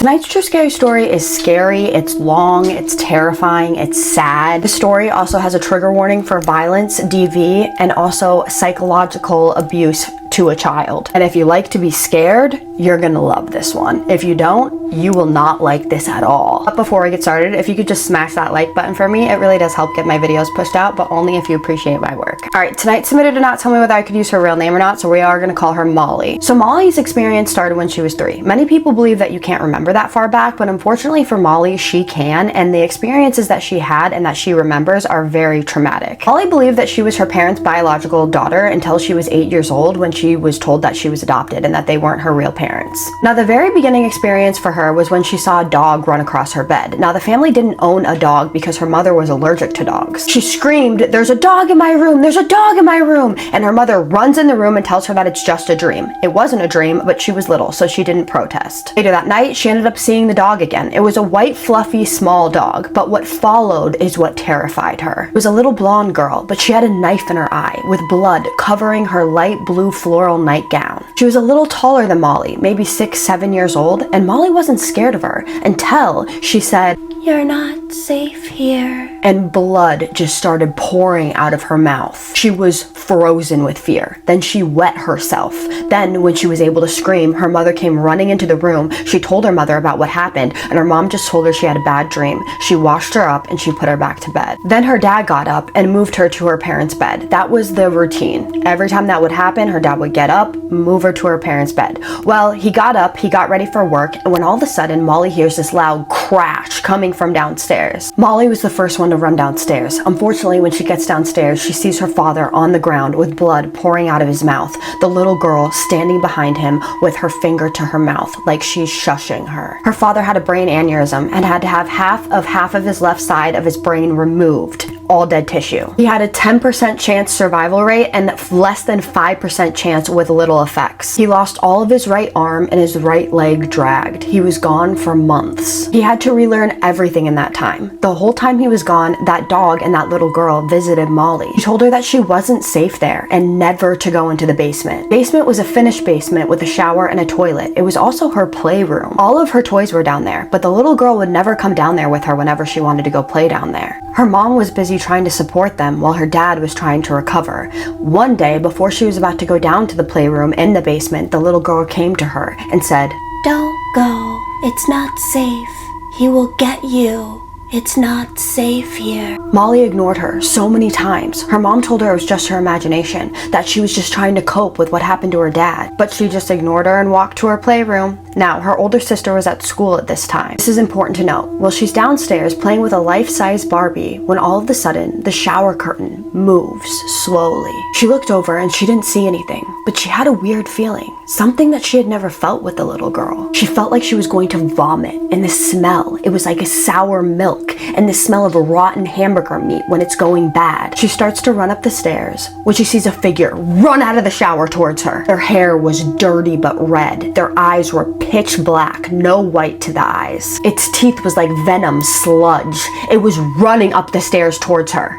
Tonight's true scary story is scary, it's long, it's terrifying, it's sad. The story also has a trigger warning for violence, DV, and also psychological abuse to a child. And if you like to be scared, you're gonna love this one. If you don't, you will not like this at all. But before I get started, if you could just smash that like button for me, it really does help get my videos pushed out, but only if you appreciate my work. Alright, tonight submitted did not tell me whether I could use her real name or not, so we are gonna call her Molly. So Molly's experience started when she was 3. Many people believe that you can't remember that far back, but unfortunately for Molly, she can, and the experiences that she had and that she remembers are very traumatic. Molly believed that she was her parents' biological daughter until she was 8 years old, when she was told that she was adopted and that they weren't her real parents. Now, the very beginning experience for her was when she saw a dog run across her bed. Now, the family didn't own a dog because her mother was allergic to dogs. She screamed, "There's a dog in my room! There's a dog in my room!" And her mother runs in the room and tells her that it's just a dream. It wasn't a dream, but she was little, so she didn't protest. Later that night, she ended up seeing the dog again. It was a white, fluffy, small dog, but what followed is what terrified her. It was a little blonde girl, but she had a knife in her eye, with blood covering her light blue floral nightgown. She was a little taller than Molly, maybe 6, 7 years old, and Molly wasn't scared of her until she said, "You're not safe here." And blood just started pouring out of her mouth. She was frozen with fear. Then she wet herself. Then, when she was able to scream, her mother came running into the room. She told her mother about what happened, and her mom just told her she had a bad dream. She washed her up and she put her back to bed. Then her dad got up and moved her to her parents' bed. That was the routine. Every time that would happen, her dad would get up, move her to her parents' bed. Well, he got up, he got ready for work, and when all of a sudden, Molly hears this loud crash coming from downstairs. Molly was the first one to run downstairs. Unfortunately, when she gets downstairs, she sees her father on the ground with blood pouring out of his mouth. The little girl standing behind him with her finger to her mouth, like she's shushing her. Her father had a brain aneurysm and had to have half of his left side of his brain removed. All dead tissue. He had a 10% chance survival rate and less than 5% chance with little effects. He lost all of his right arm and his right leg dragged. He was gone for months. He had to relearn everything in that time. The whole time he was gone, that dog and that little girl visited Molly. He told her that she wasn't safe there and never to go into the basement. Basement was a finished basement with a shower and a toilet. It was also her playroom. All of her toys were down there, but the little girl would never come down there with her whenever she wanted to go play down there. Her mom was busy trying to support them while her dad was trying to recover. One day, before she was about to go down to the playroom in the basement, the little girl came to her and said, "Don't go. It's not safe. He will get you. It's not safe here." Molly ignored her so many times. Her mom told her it was just her imagination, that she was just trying to cope with what happened to her dad. But she just ignored her and walked to her playroom. Now, her older sister was at school at this time. This is important to note. Well, she's downstairs playing with a life-size Barbie when all of a sudden, the shower curtain moves slowly. She looked over and she didn't see anything, but she had a weird feeling. Something that she had never felt with the little girl. She felt like she was going to vomit, and the smell, it was like a sour milk, and the smell of a rotten hamburger meat when it's going bad. She starts to run up the stairs when she sees a figure run out of the shower towards her. Their hair was dirty but red. Their eyes were pitch black, no white to the eyes. Its teeth was like venom sludge. It was running up the stairs towards her.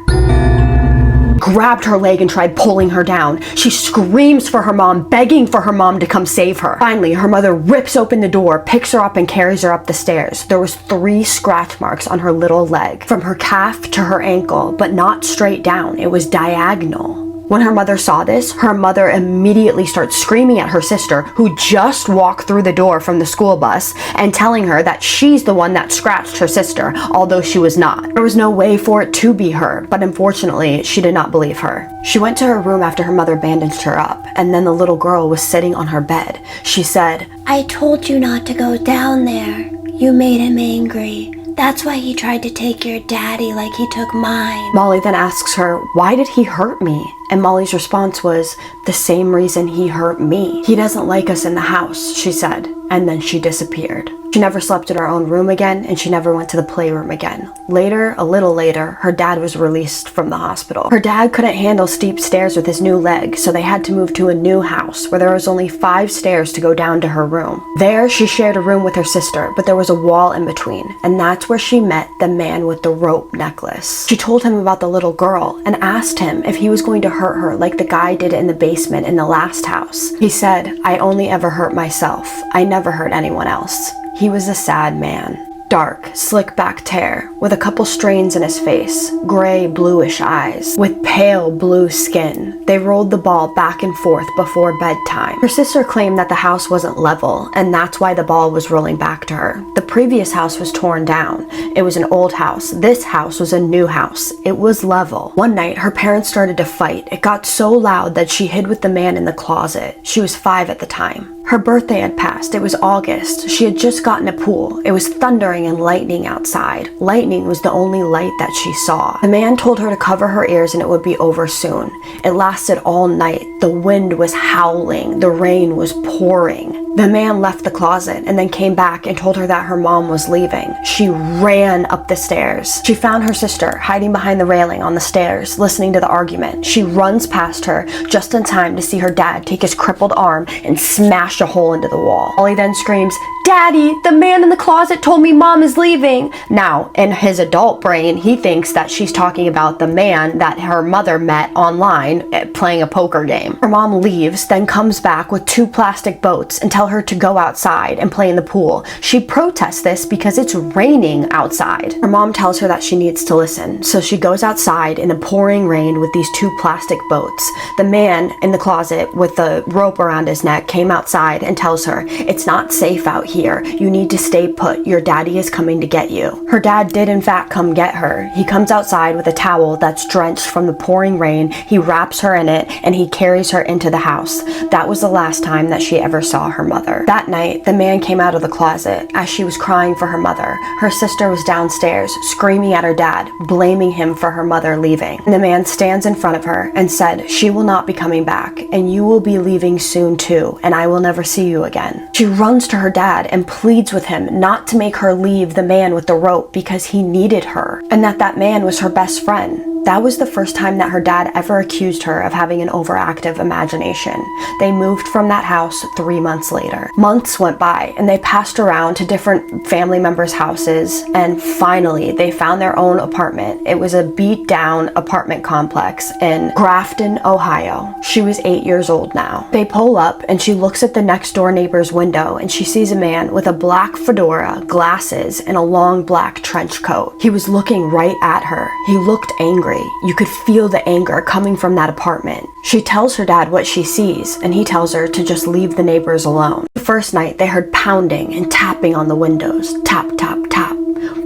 Grabbed her leg and tried pulling her down. She screams for her mom, begging for her mom to come save her. Finally, her mother rips open the door, picks her up, and carries her up the stairs. There was 3 scratch marks on her little leg, from her calf to her ankle, but not straight down. It was diagonal. When her mother saw this, her mother immediately starts screaming at her sister, who just walked through the door from the school bus, and telling her that she's the one that scratched her sister, although she was not. There was no way for it to be her, but unfortunately, she did not believe her. She went to her room after her mother bandaged her up, and then the little girl was sitting on her bed. She said, "I told you not to go down there. You made him angry. That's why he tried to take your daddy like he took mine." Molly then asks her, "Why did he hurt me?" And Molly's response was, "The same reason he hurt me. He doesn't like us in the house," she said. And then she disappeared. She never slept in her own room again, and she never went to the playroom again. Later, a little later, her dad was released from the hospital. Her dad couldn't handle steep stairs with his new leg, so they had to move to a new house where there was only 5 stairs to go down to her room. There, she shared a room with her sister, but there was a wall in between, and that's where she met the man with the rope necklace. She told him about the little girl and asked him if he was going to hurt her like the guy did in the basement in the last house. He said, "I only ever hurt myself. I never hurt anyone else." He was a sad man. Dark, slick-backed hair, with a couple strains in his face, gray, bluish eyes, with pale blue skin. They rolled the ball back and forth before bedtime. Her sister claimed that the house wasn't level, and that's why the ball was rolling back to her. The previous house was torn down. It was an old house. This house was a new house. It was level. One night, her parents started to fight. It got so loud that she hid with the man in the closet. She was 5 at the time. Her birthday had passed. It was August. She had just gotten a pool. It was thundering and lightning outside. Lightning was the only light that she saw. The man told her to cover her ears and it would be over soon. It lasted all night. The wind was howling. The rain was pouring. The man left the closet and then came back and told her that her mom was leaving. She ran up the stairs. She found her sister hiding behind the railing on the stairs, listening to the argument. She runs past her just in time to see her dad take his crippled arm and smash a hole into the wall. Ollie then screams, "Daddy, the man in the closet told me mom is leaving." Now, in his adult brain, he thinks that she's talking about the man that her mother met online playing a poker game. Her mom leaves, then comes back with 2 plastic boats and tells her to go outside and play in the pool. She protests this because it's raining outside. Her mom tells her that she needs to listen, so she goes outside in the pouring rain with these 2 plastic boats. The man in the closet with the rope around his neck came outside and tells her, "It's not safe out here. You need to stay put. Your daddy is coming to get you." Her dad did in fact come get her. He comes outside with a towel that's drenched from the pouring rain. He wraps her in it and he carries her into the house. That was the last time that she ever saw her mother. That night, the man came out of the closet as she was crying for her mother. Her sister was downstairs, screaming at her dad, blaming him for her mother leaving. And the man stands in front of her and said, "She will not be coming back, and you will be leaving soon too, and I will never see you again." She runs to her dad and pleads with him not to make her leave the man with the rope because he needed her, and that man was her best friend. That was the first time that her dad ever accused her of having an overactive imagination. They moved from that house 3 months later. Months went by and they passed around to different family members' houses, and finally they found their own apartment. It was a beat down apartment complex in Grafton, Ohio. She was 8 years old now. They pull up and she looks at the next door neighbor's window and she sees a man with a black fedora, glasses, and a long black trench coat. He was looking right at her. He looked angry. You could feel the anger coming from that apartment. She tells her dad what she sees, and he tells her to just leave the neighbors alone. The first night, they heard pounding and tapping on the windows. Tap, tap, tap.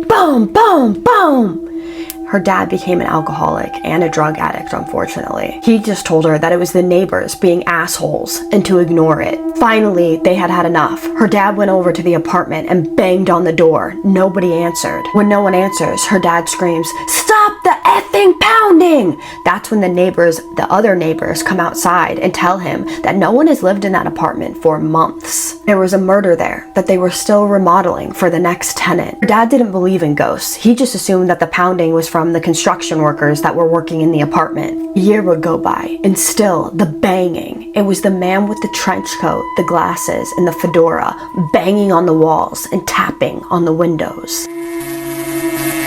Boom, boom, boom. Her dad became an alcoholic and a drug addict, unfortunately. He just told her that it was the neighbors being assholes and to ignore it. Finally, they had had enough. Her dad went over to the apartment and banged on the door. Nobody answered. When no one answers, her dad screams, "Stop the effing pounding!" That's when the other neighbors come outside and tell him that no one has lived in that apartment for months. There was a murder there that they were still remodeling for the next tenant. Her dad didn't believe in ghosts. He just assumed that the pounding was from the construction workers that were working in the apartment. A year would go by, and still the banging. It was the man with the trench coat, the glasses, and the fedora banging on the walls and tapping on the windows.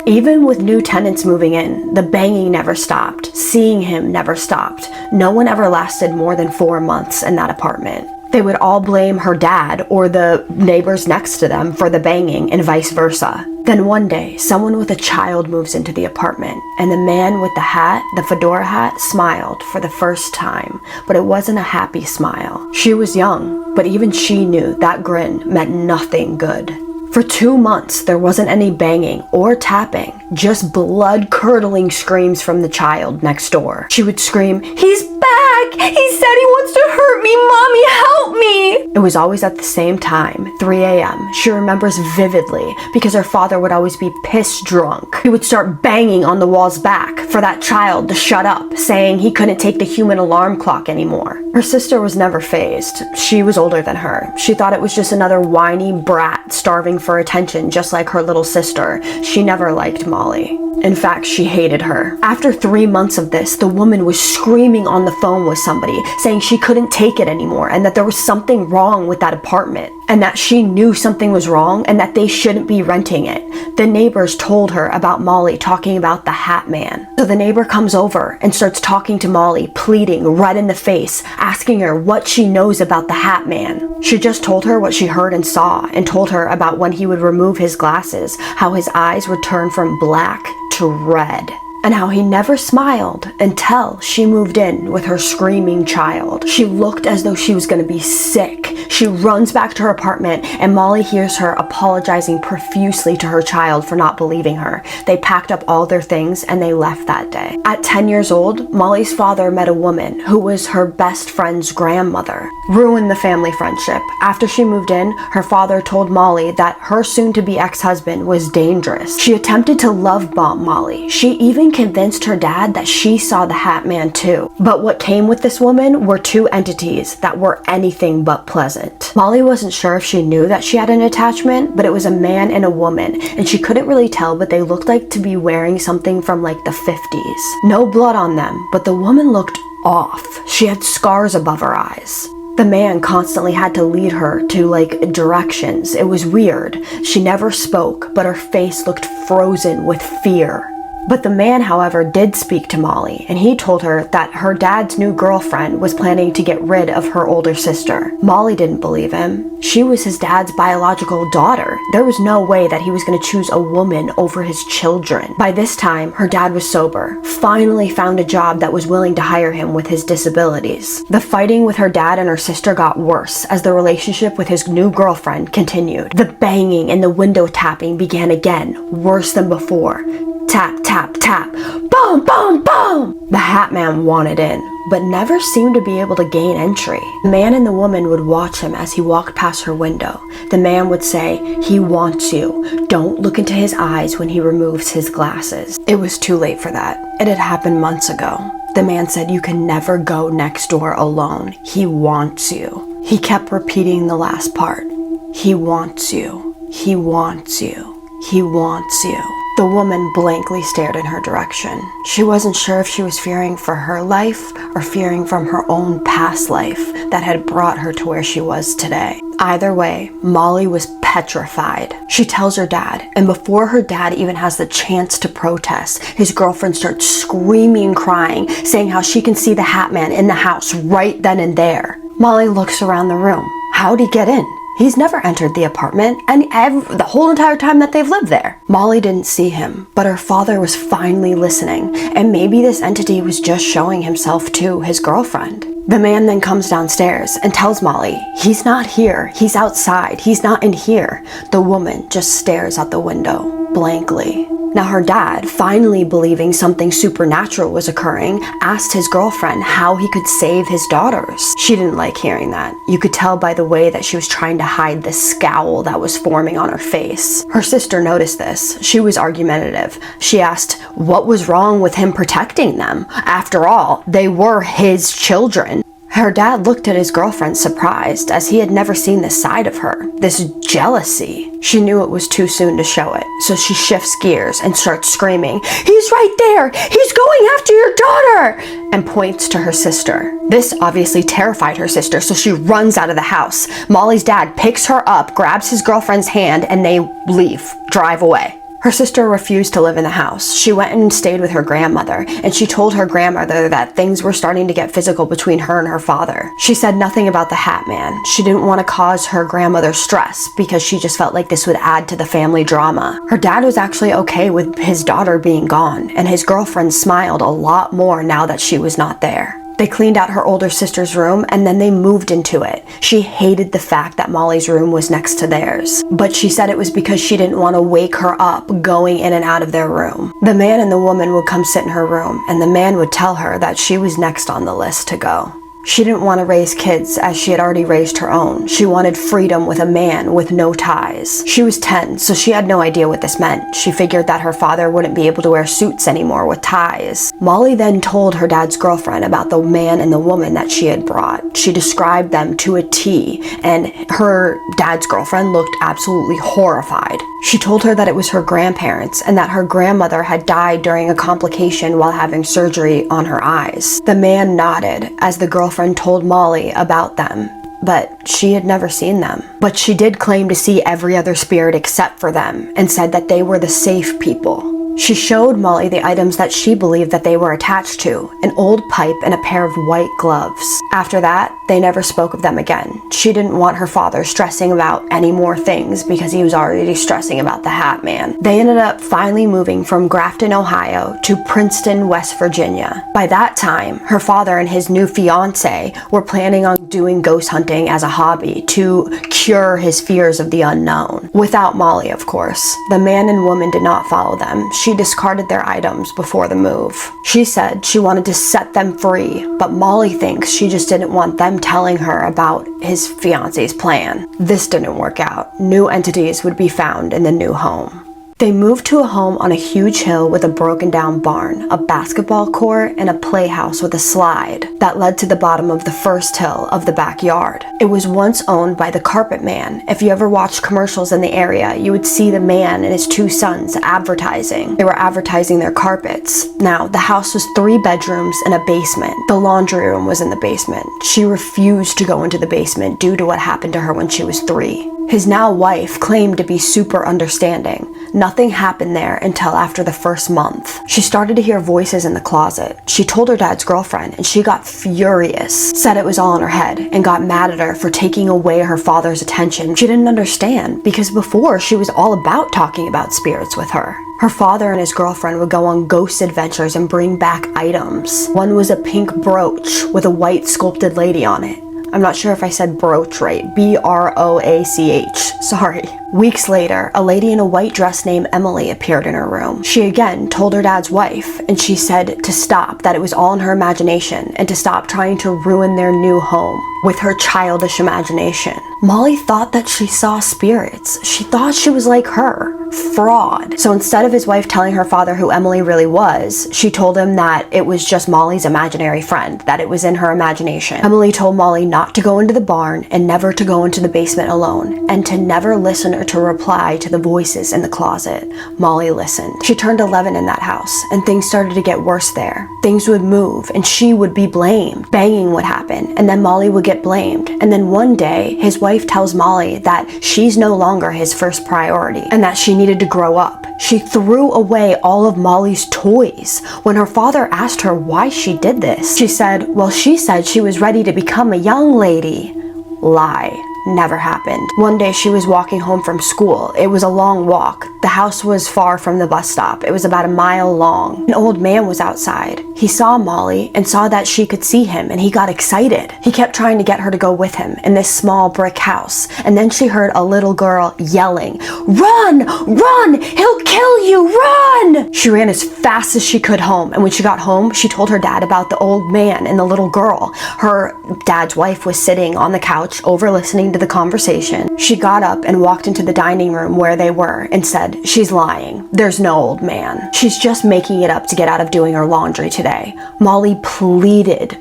Even with new tenants moving in, the banging never stopped. Seeing him never stopped. No one ever lasted more than 4 months in that apartment. They would all blame her dad or the neighbors next to them for the banging and vice versa. Then one day, someone with a child moves into the apartment, and the man with the hat, the fedora hat, smiled for the first time, but it wasn't a happy smile. She was young, but even she knew that grin meant nothing good. For 2 months, there wasn't any banging or tapping, just blood-curdling screams from the child next door. She would scream, "He's back! He said he wants to hurt me! Mommy, help me!" It was always at the same time, 3 a.m. She remembers vividly because her father would always be piss drunk. He would start banging on the wall's back for that child to shut up, saying he couldn't take the human alarm clock anymore. Her sister was never fazed. She was older than her. She thought it was just another whiny brat starving for attention, just like her little sister. She never liked Molly. In fact, she hated her. After 3 months of this, the woman was screaming on the phone with with somebody, saying she couldn't take it anymore and that there was something wrong with that apartment and that she knew something was wrong and that they shouldn't be renting it. The neighbors told her about Molly talking about the Hatman. So the neighbor comes over and starts talking to Molly, pleading, red in the face, asking her what she knows about the Hatman. She just told her what she heard and saw, and told her about when he would remove his glasses, how his eyes would turn from black to red, and how he never smiled until she moved in with her screaming child. She looked as though she was going to be sick. She runs back to her apartment, and Molly hears her apologizing profusely to her child for not believing her. They packed up all their things and they left that day. At 10 years old, Molly's father met a woman who was her best friend's grandmother. Ruined the family friendship. After she moved in, her father told Molly that her soon-to-be ex-husband was dangerous. She attempted to love bomb Molly. She even convinced her dad that she saw the Hatman too. But what came with this woman were two entities that were anything but pleasant. Molly wasn't sure if she knew that she had an attachment, but it was a man and a woman, and she couldn't really tell, but they looked like to be wearing something from like the 50s. No blood on them, but the woman looked off. She had scars above her eyes. The man constantly had to lead her to like directions. It was weird. She never spoke, but her face looked frozen with fear. But the man, however, did speak to Molly, and he told her that her dad's new girlfriend was planning to get rid of her older sister. Molly didn't believe him. She was his dad's biological daughter. There was no way that he was going to choose a woman over his children. By this time, her dad was sober, finally found a job that was willing to hire him with his disabilities. The fighting with her dad and her sister got worse as the relationship with his new girlfriend continued. The banging and the window tapping began again, worse than before. Tap, tap, tap. Boom, boom, boom! The Hatman wanted in, but never seemed to be able to gain entry. The man and the woman would watch him as he walked past her window. The man would say, "He wants you. Don't look into his eyes when he removes his glasses." It was too late for that. It had happened months ago. The man said, "You can never go next door alone. He wants you." He kept repeating the last part. "He wants you. He wants you. He wants you." The woman blankly stared in her direction. She wasn't sure if she was fearing for her life or fearing from her own past life that had brought her to where she was today. Either way, Molly was petrified. She tells her dad, and before her dad even has the chance to protest, his girlfriend starts screaming and crying, saying how she can see the Hatman in the house right then and there. Molly looks around the room. How'd he get in? He's never entered the apartment, and the whole entire time that they've lived there. Molly didn't see him, but her father was finally listening, and maybe this entity was just showing himself to his girlfriend. The man then comes downstairs and tells Molly, "He's not here, he's outside, he's not in here." The woman just stares out the window, blankly. Now her dad, finally believing something supernatural was occurring, asked his girlfriend how he could save his daughters. She didn't like hearing that. You could tell by the way that she was trying to hide the scowl that was forming on her face. Her sister noticed this. She was argumentative. She asked what was wrong with him protecting them. After all, they were his children. Her dad looked at his girlfriend surprised, as he had never seen this side of her, this jealousy. She knew it was too soon to show it, so she shifts gears and starts screaming, "He's right there! He's going after your daughter!" and points to her sister. This obviously terrified her sister, so she runs out of the house. Molly's dad picks her up, grabs his girlfriend's hand, and they leave, drive away. Her sister refused to live in the house. She went and stayed with her grandmother, and she told her grandmother that things were starting to get physical between her and her father. She said nothing about the Hatman. She didn't want to cause her grandmother stress because she just felt like this would add to the family drama. Her dad was actually okay with his daughter being gone, and his girlfriend smiled a lot more now that she was not there. They cleaned out her older sister's room and then they moved into it. She hated the fact that Molly's room was next to theirs, but she said it was because she didn't want to wake her up going in and out of their room. The man and the woman would come sit in her room, and the man would tell her that she was next on the list to go. She didn't want to raise kids as she had already raised her own. She wanted freedom with a man with no ties. She was 10, so she had no idea what this meant. She figured that her father wouldn't be able to wear suits anymore with ties. Molly then told her dad's girlfriend about the man and the woman that she had brought. She described them to a T, and her dad's girlfriend looked absolutely horrified. She told her that it was her grandparents and that her grandmother had died during a complication while having surgery on her eyes. The man nodded as the girlfriend told Molly about them, but she had never seen them. But she did claim to see every other spirit except for them and said that they were the safe people. She showed Molly the items that she believed that they were attached to, an old pipe and a pair of white gloves. After that, they never spoke of them again. She didn't want her father stressing about any more things because he was already stressing about the Hatman. They ended up finally moving from Grafton, Ohio to Princeton, West Virginia. By that time, her father and his new fiance were planning on doing ghost hunting as a hobby to cure his fears of the unknown. Without Molly, of course. The man and woman did not follow them. She discarded their items before the move. She said she wanted to set them free, but Molly thinks she just didn't want them telling her about his fiance's plan. This didn't work out. New entities would be found in the new home. They moved to a home on a huge hill with a broken down barn, a basketball court, and a playhouse with a slide that led to the bottom of the first hill of the backyard. It was once owned by the Carpet Man. If you ever watched commercials in the area, you would see the man and his two sons advertising. They were advertising their carpets. Now, the house was 3 bedrooms and a basement. The laundry room was in the basement. She refused to go into the basement due to what happened to her when she was 3. His now wife claimed to be super understanding. Nothing happened there until after the first month. She started to hear voices in the closet. She told her dad's girlfriend and she got furious, said it was all in her head, and got mad at her for taking away her father's attention. She didn't understand because before she was all about talking about spirits with her. Her father and his girlfriend would go on ghost adventures and bring back items. One was a pink brooch with a white sculpted lady on it. I'm not sure if I said brooch right. B-R-O-A-C-H. Sorry. Weeks later, a lady in a white dress named Emily appeared in her room. She again told her dad's wife, and she said to stop, that it was all in her imagination, and to stop trying to ruin their new home with her childish imagination. Molly thought that she saw spirits. She thought she was like her. Fraud. So instead of his wife telling her father who Emily really was, she told him that it was just Molly's imaginary friend, that it was in her imagination. Emily told Molly not to go into the barn and never to go into the basement alone, and to never listen or to reply to the voices in the closet. Molly listened. She turned 11 in that house, and things started to get worse there. Things would move, and she would be blamed. Banging would happen, and then Molly would get blamed. And then one day, his wife tells Molly that she's no longer his first priority, and that she needed to grow up. She threw away all of Molly's toys. When her father asked her why she did this, she said, well, she said she was ready to become a young lady. Lie. Never happened. One day she was walking home from school. It was a long walk. The house was far from the bus stop. It was about a mile long. An old man was outside. He saw Molly and saw that she could see him, and he got excited. He kept trying to get her to go with him in this small brick house. And then she heard a little girl yelling, "Run! Run! He'll kill you! Run!" She ran as fast as she could home, and when she got home, she told her dad about the old man and the little girl. Her dad's wife was sitting on the couch over listening to the conversation. She got up and walked into the dining room where they were and said, "She's lying. There's no old man. She's just making it up to get out of doing her laundry today." Molly pleaded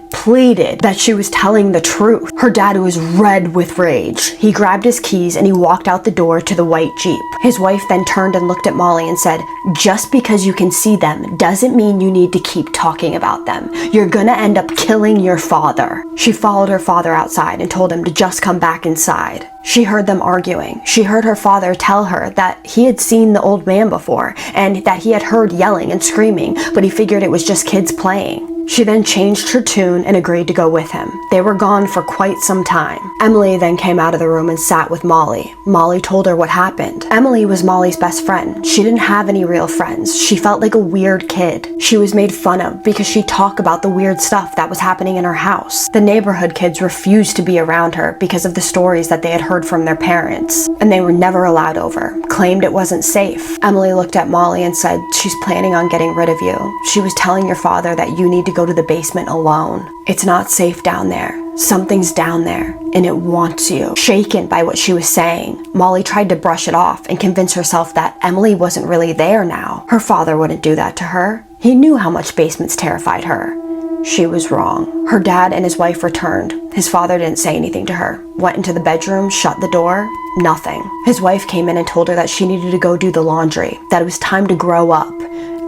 that she was telling the truth. Her dad was red with rage. He grabbed his keys and he walked out the door to the white Jeep. His wife then turned and looked at Molly and said, "Just because you can see them doesn't mean you need to keep talking about them. You're gonna end up killing your father." She followed her father outside and told him to just come back inside. She heard them arguing. She heard her father tell her that he had seen the old man before and that he had heard yelling and screaming, but he figured it was just kids playing. She then changed her tune and agreed to go with him. They were gone for quite some time. Emily then came out of the room and sat with Molly. Molly told her what happened. Emily was Molly's best friend. She didn't have any real friends. She felt like a weird kid. She was made fun of because she talked about the weird stuff that was happening in her house. The neighborhood kids refused to be around her because of the stories that they had heard from their parents, and they were never allowed over, claimed it wasn't safe. Emily looked at Molly and said, "She's planning on getting rid of you. She was telling your father that you need to go to the basement alone. It's not safe down there. Something's down there, and it wants you. Shaken by what she was saying, Molly tried to brush it off and convince herself that Emily wasn't really there now. Her father wouldn't do that to her. He knew how much basements terrified her. She was wrong. Her dad and his wife returned. His father didn't say anything to her. Went into the bedroom, shut the door, nothing. His wife came in and told her that she needed to go do the laundry, that it was time to grow up.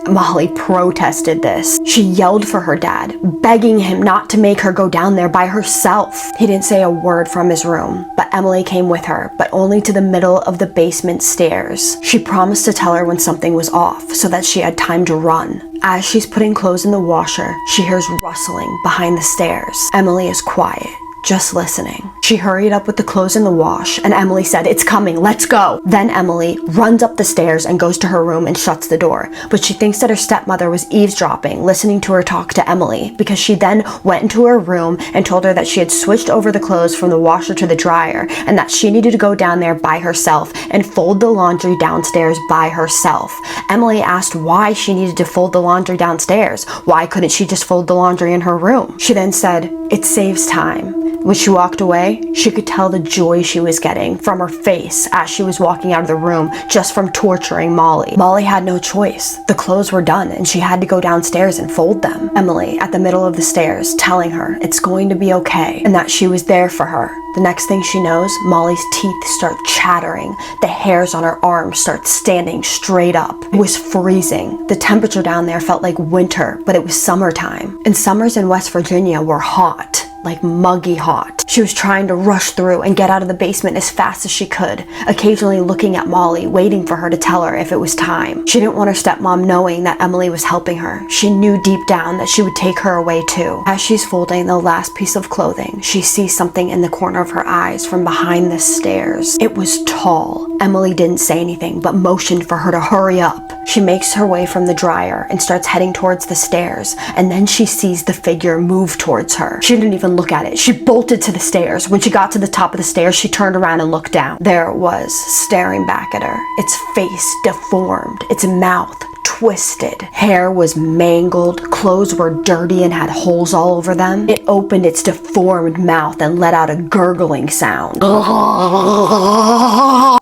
Molly protested this. She yelled for her dad, begging him not to make her go down there by herself. He didn't say a word from his room, but Emily came with her, but only to the middle of the basement stairs. She promised to tell her when something was off so that she had time to run. As she's putting clothes in the washer, she hears rustling behind the stairs. Emily is quiet, just listening. She hurried up with the clothes in the wash, and Emily said, "It's coming, let's go." Then Emily runs up the stairs and goes to her room and shuts the door. But she thinks that her stepmother was eavesdropping, listening to her talk to Emily, because she then went into her room and told her that she had switched over the clothes from the washer to the dryer, and that she needed to go down there by herself and fold the laundry downstairs by herself. Emily asked why she needed to fold the laundry downstairs. Why couldn't she just fold the laundry in her room? She then said, "It saves time." When she walked away, she could tell the joy she was getting from her face as she was walking out of the room just from torturing Molly. Molly had no choice. The clothes were done and she had to go downstairs and fold them. Emily, at the middle of the stairs, telling her it's going to be okay and that she was there for her. The next thing she knows, Molly's teeth start chattering. The hairs on her arms start standing straight up. It was freezing. The temperature down there felt like winter, but it was summertime. And summers in West Virginia were hot. Like muggy hot. She was trying to rush through and get out of the basement as fast as she could, occasionally looking at Molly, waiting for her to tell her if it was time. She didn't want her stepmom knowing that Emily was helping her. She knew deep down that she would take her away too. As she's folding the last piece of clothing, she sees something in the corner of her eyes from behind the stairs. It was tall. Emily didn't say anything, but motioned for her to hurry up. She makes her way from the dryer and starts heading towards the stairs, and then she sees the figure move towards her. She didn't even look at it. She bolted to the stairs. When she got to the top of the stairs, she turned around and looked down. There it was, staring back at her. Its face deformed, its mouth twisted. Hair was mangled, clothes were dirty and had holes all over them. It opened its deformed mouth and let out a gurgling sound.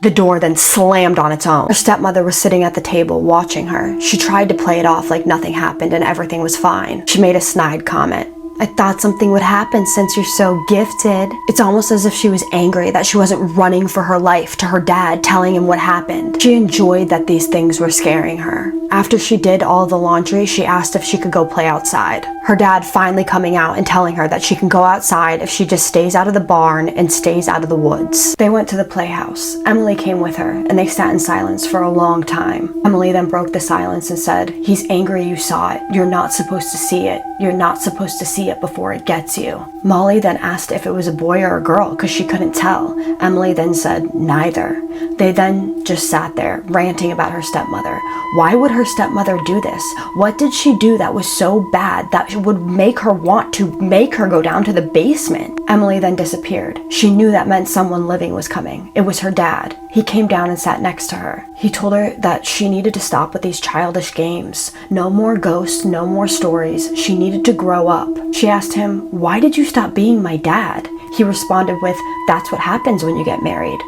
The door then slammed on its own. Her stepmother was sitting at the table watching her. She tried to play it off like nothing happened and everything was fine. She made a snide comment. "I thought something would happen since you're so gifted." It's almost as if she was angry that she wasn't running for her life to her dad, telling him what happened. She enjoyed that these things were scaring her. After she did all the laundry, she asked if she could go play outside. Her dad finally coming out and telling her that she can go outside if she just stays out of the barn and stays out of the woods. They went to the playhouse. Emily came with her, and they sat in silence for a long time. Emily then broke the silence and said, "He's angry you saw it. You're not supposed to see it. You're not supposed to see it before it gets you." Molly then asked if it was a boy or a girl because she couldn't tell. Emily then said neither. They then just sat there ranting about her stepmother. Why would her stepmother do this? What did she do that was so bad that would make her want to make her go down to the basement? Emily then disappeared. She knew that meant someone living was coming. It was her dad. He came down and sat next to her. He told her that she needed to stop with these childish games. No more ghosts, no more stories. She needed to grow up. She asked him, "Why did you stop being my dad?" He responded with, "That's what happens when you get married.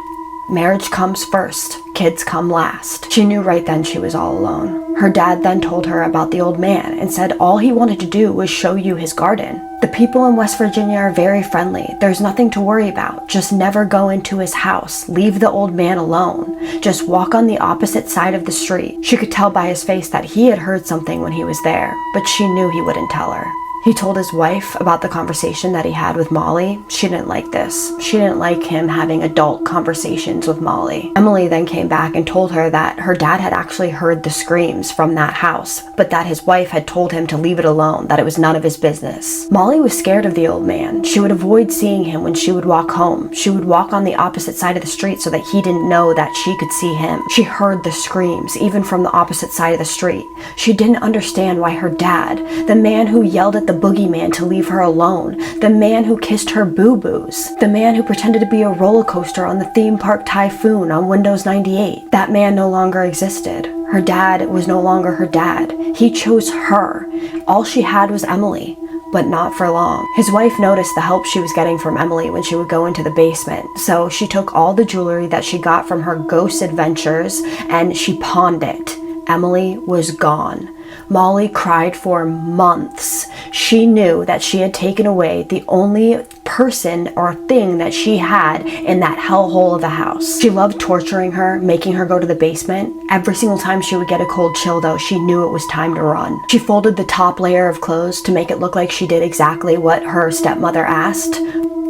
Marriage comes first, kids come last." She knew right then she was all alone. Her dad then told her about the old man and said all he wanted to do was show you his garden. The people in West Virginia are very friendly. There's nothing to worry about. Just never go into his house. Leave the old man alone. Just walk on the opposite side of the street. She could tell by his face that he had heard something when he was there, but she knew he wouldn't tell her. He told his wife about the conversation that he had with Molly. She didn't like this. She didn't like him having adult conversations with Molly. Emily then came back and told her that her dad had actually heard the screams from that house, but that his wife had told him to leave it alone, that it was none of his business. Molly was scared of the old man. She would avoid seeing him when she would walk home. She would walk on the opposite side of the street so that he didn't know that she could see him. She heard the screams, even from the opposite side of the street. She didn't understand why her dad, the man who yelled at the boogeyman to leave her alone, the man who kissed her boo-boos, the man who pretended to be a roller coaster on the theme park Typhoon on Windows 98. That man no longer existed. Her dad was no longer her dad. He chose her. All she had was Emily, but not for long. His wife noticed the help she was getting from Emily when she would go into the basement, so she took all the jewelry that she got from her ghost adventures and she pawned it. Emily was gone. Molly cried for months. She knew that she had taken away the only person or thing that she had in that hellhole of a house. She loved torturing her, making her go to the basement. Every single time she would get a cold chill though, she knew it was time to run. She folded the top layer of clothes to make it look like she did exactly what her stepmother asked.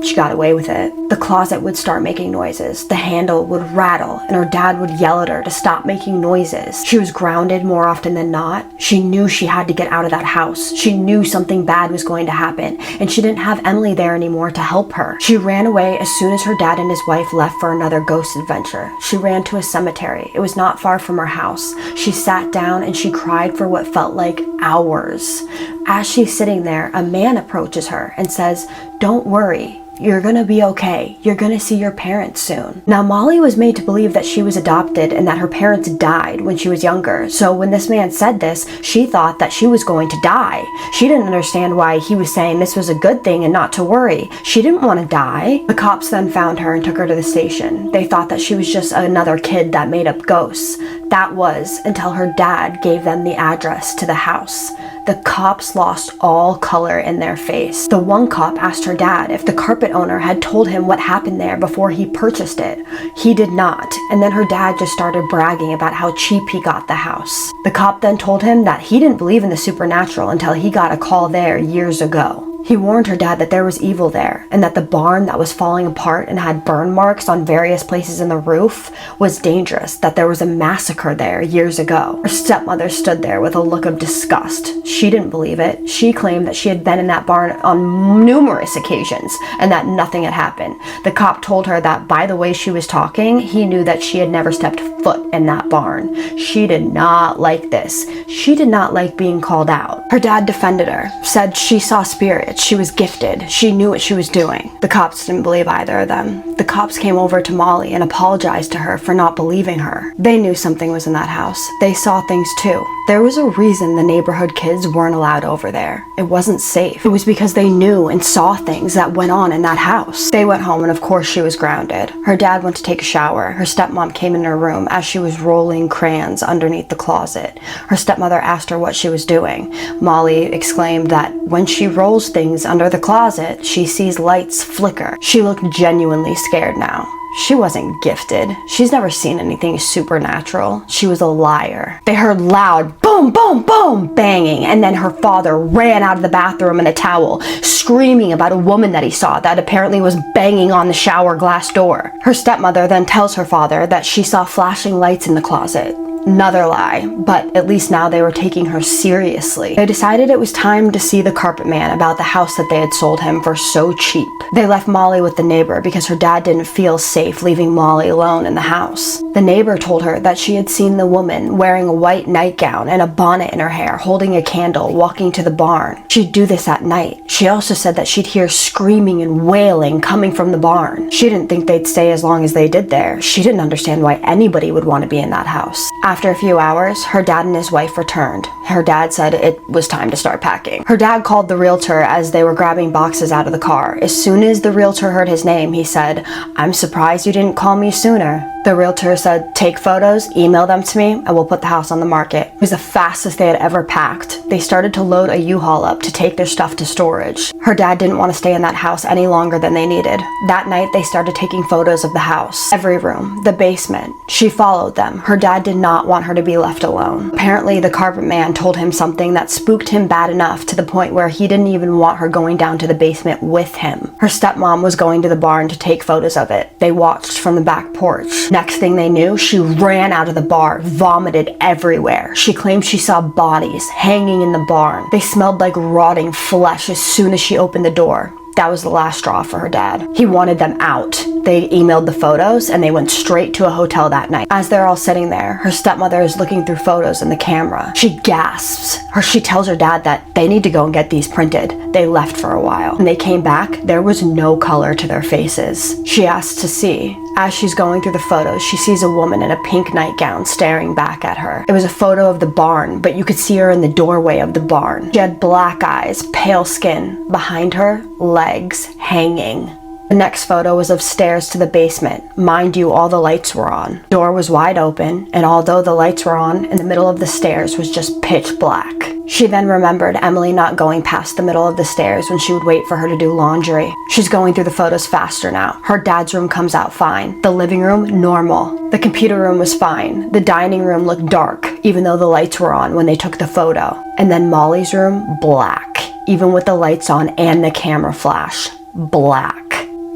She got away with it. The closet would start making noises. The handle would rattle, and her dad would yell at her to stop making noises. She was grounded more often than not. She knew she had to get out of that house. She knew something bad was going to happen, and she didn't have Emily there anymore to help her. She ran away as soon as her dad and his wife left for another ghost adventure. She ran to a cemetery. It was not far from her house. She sat down and she cried for what felt like hours. As she's sitting there, a man approaches her and says, "Don't worry. You're gonna be okay. You're gonna see your parents soon." Now, Molly was made to believe that she was adopted and that her parents died when she was younger. So when this man said this, she thought that she was going to die. She didn't understand why he was saying this was a good thing and not to worry. She didn't want to die. The cops then found her and took her to the station. They thought that she was just another kid that made up ghosts. That was until her dad gave them the address to the house. The cops lost all color in their face. The one cop asked her dad if the carpet owner had told him what happened there before he purchased it. He did not, and then her dad just started bragging about how cheap he got the house. The cop then told him that he didn't believe in the supernatural until he got a call there years ago. He warned her dad that there was evil there, and that the barn that was falling apart and had burn marks on various places in the roof was dangerous, that there was a massacre there years ago. Her stepmother stood there with a look of disgust. She didn't believe it. She claimed that she had been in that barn on numerous occasions and that nothing had happened. The cop told her that by the way she was talking, he knew that she had never stepped foot in that barn. She did not like this. She did not like being called out. Her dad defended her, said she saw spirits. She was gifted. She knew what she was doing. The cops didn't believe either of them. The cops came over to Molly and apologized to her for not believing her. They knew something was in that house. They saw things too. There was a reason the neighborhood kids weren't allowed over there. It wasn't safe. It was because they knew and saw things that went on in that house. They went home and of course she was grounded. Her dad went to take a shower. Her stepmom came in her room as she was rolling crayons underneath the closet. Her stepmother asked her what she was doing. Molly exclaimed that when she rolls things under the closet, she sees lights flicker. She looked genuinely scared now. She wasn't gifted. She's never seen anything supernatural. She was a liar. They heard loud boom, boom, boom banging, and then her father ran out of the bathroom in a towel, screaming about a woman that he saw that apparently was banging on the shower glass door. Her stepmother then tells her father that she saw flashing lights in the closet. Another lie, but at least now they were taking her seriously. They decided it was time to see the carpet man about the house that they had sold him for so cheap. They left Molly with the neighbor because her dad didn't feel safe leaving Molly alone in the house. The neighbor told her that she had seen the woman wearing a white nightgown and a bonnet in her hair, holding a candle, walking to the barn. She'd do this at night. She also said that she'd hear screaming and wailing coming from the barn. She didn't think they'd stay as long as they did there. She didn't understand why anybody would want to be in that house. After a few hours, her dad and his wife returned. Her dad said it was time to start packing. Her dad called the realtor as they were grabbing boxes out of the car. As soon as the realtor heard his name, he said, "I'm surprised you didn't call me sooner." The realtor said, "Take photos, email them to me, and we'll put the house on the market." It was the fastest they had ever packed. They started to load a U-Haul up to take their stuff to storage. Her dad didn't want to stay in that house any longer than they needed. That night, they started taking photos of the house. Every room, the basement. She followed them. Her dad did not want her to be left alone. Apparently, the carpet man told him something that spooked him bad enough to the point where he didn't even want her going down to the basement with him. Her stepmom was going to the barn to take photos of it. They watched from the back porch. Next thing they knew, she ran out of the bar, vomited everywhere. She claimed she saw bodies hanging in the barn. They smelled like rotting flesh as soon as she opened the door. That was the last straw for her dad. He wanted them out. They emailed the photos and they went straight to a hotel that night. As they're all sitting there, her stepmother is looking through photos in the camera. She gasps. She tells her dad that they need to go and get these printed. They left for a while. When they came back, there was no color to their faces. She asked to see, As she's going through the photos, she sees a woman in a pink nightgown staring back at her. It was a photo of the barn, but you could see her in the doorway of the barn. She had black eyes, pale skin. Behind her, legs hanging. The next photo was of stairs to the basement. Mind you, all the lights were on. The door was wide open, and although the lights were on, in the middle of the stairs was just pitch black. She then remembered Emily not going past the middle of the stairs when she would wait for her to do laundry. She's going through the photos faster now. Her dad's room comes out fine. The living room, normal. The computer room was fine. The dining room looked dark, even though the lights were on when they took the photo. And then Molly's room, black. Even with the lights on and the camera flash, black.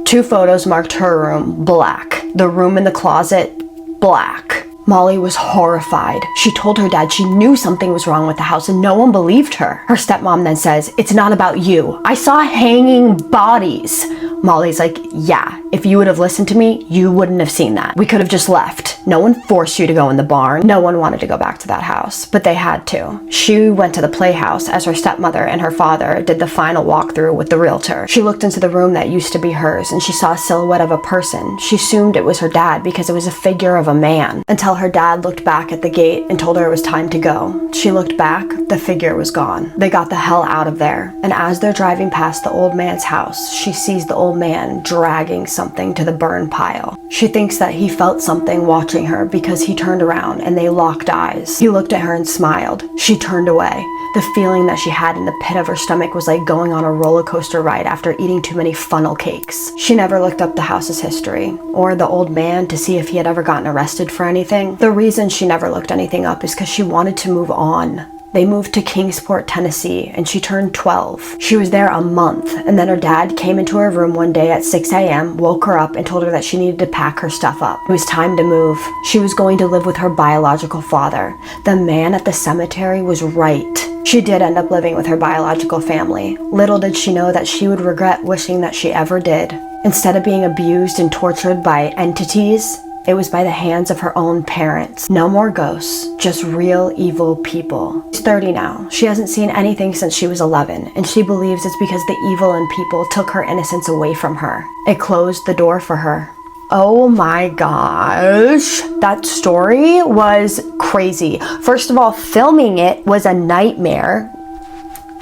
2 photos marked her room, black. The room in the closet, black. Molly was horrified. She told her dad she knew something was wrong with the house and no one believed her. Her stepmom then says, "It's not about you. I saw hanging bodies." Molly's like, "Yeah, if you would have listened to me, you wouldn't have seen that. We could have just left. No one forced you to go in the barn. No one wanted to go back to that house, but they had to." She went to the playhouse as her stepmother and her father did the final walkthrough with the realtor. She looked into the room that used to be hers and she saw a silhouette of a person. She assumed it was her dad because it was a figure of a man, until her dad looked back at the gate and told her it was time to go. She looked back, the figure was gone. They got the hell out of there, and as they're driving past the old man's house, she sees the old man dragging something to the burn pile. She thinks that he felt something watching her because he turned around and they locked eyes. He looked at her and smiled. She turned away. The feeling that she had in the pit of her stomach was like going on a roller coaster ride after eating too many funnel cakes. She never looked up the house's history or the old man to see if he had ever gotten arrested for anything. The reason she never looked anything up is because she wanted to move on. They moved to Kingsport, Tennessee, and she turned 12. She was there a month, and then her dad came into her room one day at 6 a.m., woke her up, and told her that she needed to pack her stuff up. It was time to move. She was going to live with her biological father. The man at the cemetery was right. She did end up living with her biological family. Little did she know that she would regret wishing that she ever did. Instead of being abused and tortured by entities, it was by the hands of her own parents. No more ghosts, just real evil people. She's 30 now. She hasn't seen anything since she was 11, and she believes it's because the evil in people took her innocence away from her. It closed the door for her. Oh my gosh, that story was crazy. First of all, filming it was a nightmare.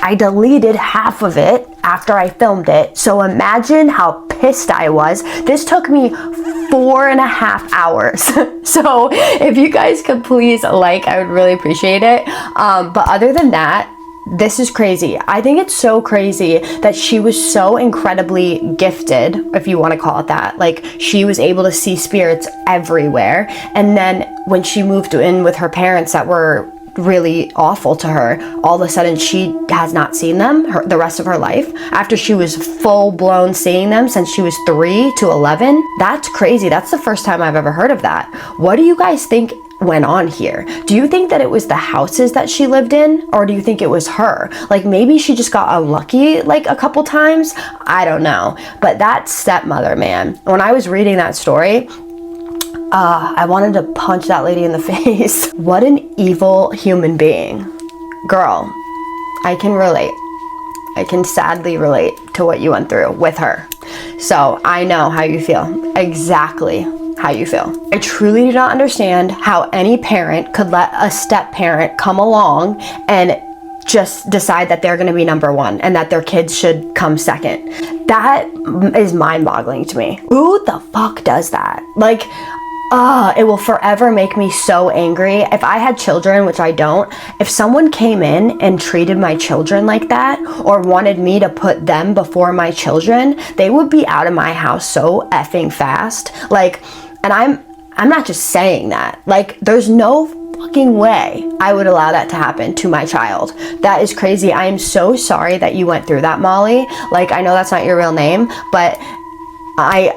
I deleted half of it after I filmed it, so imagine how pissed I was. This took me 4.5 hours. So if you guys could please like, I would really appreciate it. But other than that, this is crazy. I think it's so crazy that she was so incredibly gifted, if you want to call it that. Like, she was able to see spirits everywhere. And then when she moved in with her parents that were really awful to her, all of a sudden she has not seen them the rest of her life after she was full-blown seeing them since she was 3 to 11. That's crazy. That's the first time I've ever heard of that. What do you guys think went on here? Do you think that it was the houses that she lived in, or do you think it was her? Like, maybe she just got unlucky like a couple times. I don't know. But that stepmother, man, when I was reading that story, I wanted to punch that lady in the face. What an evil human being. Girl, I can relate. I can sadly relate to what you went through with her. So I know how you feel. Exactly how you feel. I truly do not understand how any parent could let a step parent come along and just decide that they're going to be number one and that their kids should come second. That is mind-boggling to me. Who the fuck does that? Like, it will forever make me so angry. If I had children, which I don't, if someone came in and treated my children like that or wanted me to put them before my children, they would be out of my house so effing fast. Like, and I'm not just saying that. Like, there's no fucking way I would allow that to happen to my child. That is crazy. I am so sorry that you went through that, Molly. Like, I know that's not your real name, but I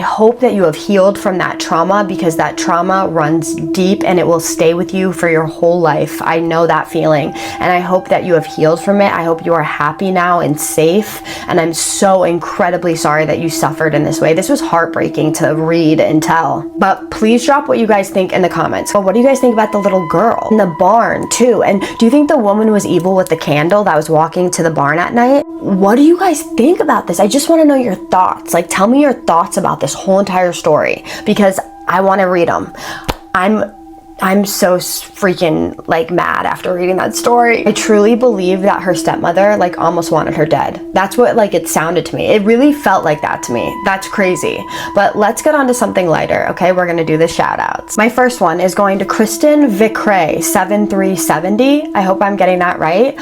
hope that you have healed from that trauma, because that trauma runs deep and it will stay with you for your whole life. I know that feeling, and I hope that you have healed from it. I hope you are happy now and safe, and I'm so incredibly sorry that you suffered in this way. This was heartbreaking to read and tell. But please drop what you guys think in the comments. But what do you guys think about the little girl in the barn too? And do you think the woman was evil with the candle that was walking to the barn at night? What do you guys think about this? I just want to know your thoughts. Like, tell tell me your thoughts about this whole entire story, because I want to read them. I'm so freaking like mad after reading that story. I truly believe that her stepmother like almost wanted her dead. That's what like it sounded to me. It really felt like that to me. That's crazy. But let's get on to something lighter, okay? We're gonna do the shout outs. My first one is going to Kristen Vicray 7370. I hope I'm getting that right.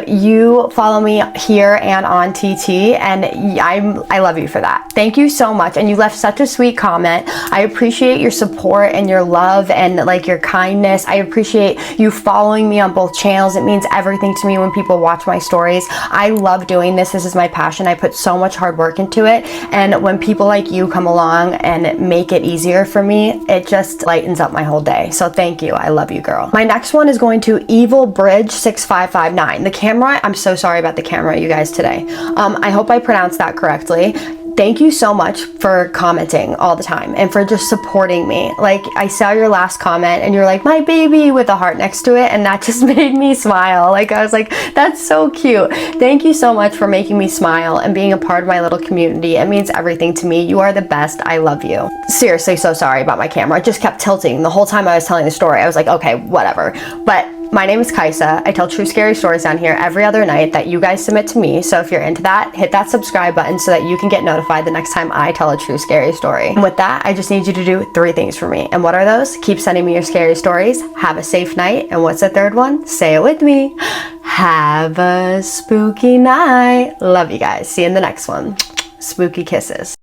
You follow me here and on TT, and I love you for that. Thank you so much. And you left such a sweet comment. I appreciate your support and your love and like your kindness. I appreciate you following me on both channels. It means everything to me when people watch my stories. I love doing this. This is my passion. I put so much hard work into it, and when people like you come along and make it easier for me, it just lightens up my whole day. So thank you. I love you, girl. My next one is going to Evil Bridge 6559. The camera, I'm so sorry about the camera, you guys, today. I hope I pronounced that correctly. Thank you so much for commenting all the time and for just supporting me. Like, I saw your last comment and you're like, my baby, with a heart next to it, and that just made me smile. Like, I was like, that's so cute. Thank you so much for making me smile and being a part of my little community. It means everything to me. You are the best. I love you. Seriously, so sorry about my camera. It just kept tilting the whole time I was telling the story. I was like, okay, whatever. But my name is Kaisa. I tell true scary stories down here every other night that you guys submit to me. So if you're into that, hit that subscribe button so that you can get notified the next time I tell a true scary story. And with that, I just need you to do 3 things for me. And what are those? Keep sending me your scary stories. Have a safe night. And what's the third one? Say it with me. Have a spooky night. Love you guys. See you in the next one. Spooky kisses.